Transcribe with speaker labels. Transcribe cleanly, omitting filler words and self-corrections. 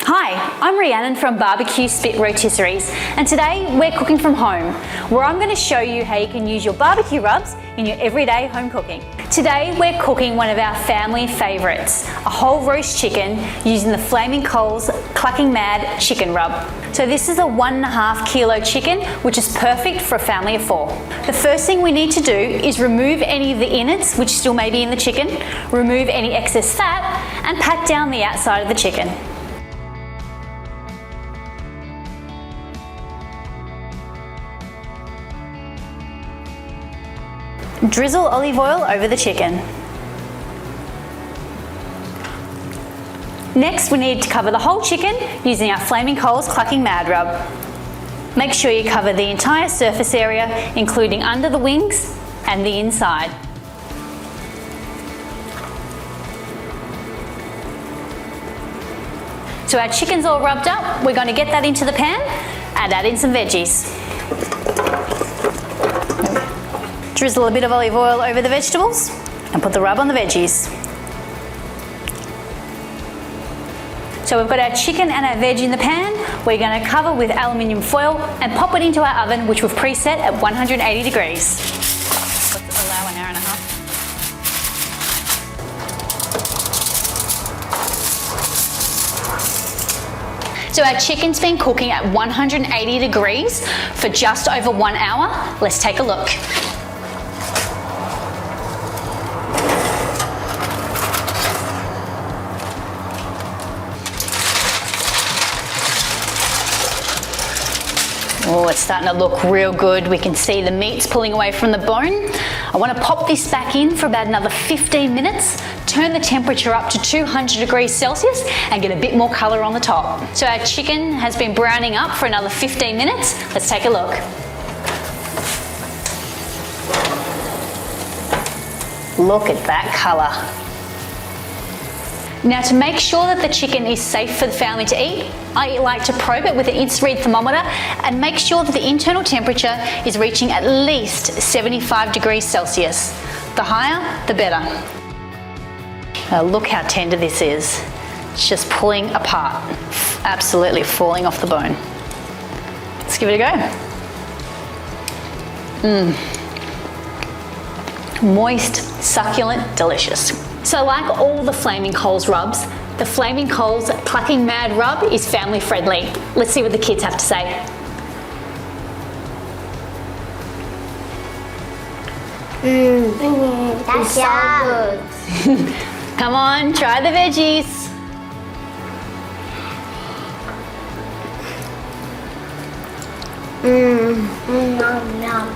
Speaker 1: Hi, I'm Rhiannon from Barbecue Spit Rotisseries, and today we're cooking from home, where I'm going to show you how you can use your barbecue rubs in your everyday home cooking. Today we're cooking one of our family favourites, a whole roast chicken using the Flaming Coals Clucking Mad chicken rub. So this is a 1.5 kilo chicken, which is perfect for a family of 4. The first thing we need to do is remove any of the innards, which still may be in the chicken, remove any excess fat, and pat down the outside of the chicken. Drizzle olive oil over the chicken. Next, we need to cover the whole chicken using our Flaming Coals Clucking Mad rub. Make sure you cover the entire surface area, including under the wings and the inside. So our chicken's all rubbed up, we're going to get that into the pan and add in some veggies. Drizzle a bit of olive oil over the vegetables and put the rub on the veggies. So we've got our chicken and our veg in the pan. We're going to cover with aluminium foil and pop it into our oven, which we've preset at 180 degrees. Let's allow an hour and a half. So our chicken's been cooking at 180 degrees for just over 1 hour. Let's take a look. Oh, it's starting to look real good. We can see the meat's pulling away from the bone. I want to pop this back in for about another 15 minutes, turn the temperature up to 200 degrees Celsius and get a bit more colour on the top. So our chicken has been browning up for another 15 minutes. Let's take a look. Look at that colour. Now, to make sure that the chicken is safe for the family to eat, I like to probe it with an infrared thermometer and make sure that the internal temperature is reaching at least 75 degrees Celsius. The higher, the better. Now look how tender this is. It's just pulling apart, absolutely falling off the bone. Let's give it a go. Moist, succulent, delicious. So like all the Flaming Coals rubs, the Flaming Coals Clucking Mad rub is family friendly. Let's see what the kids have to say.
Speaker 2: That's so good.
Speaker 1: Come on, try the veggies.
Speaker 2: Nom nom.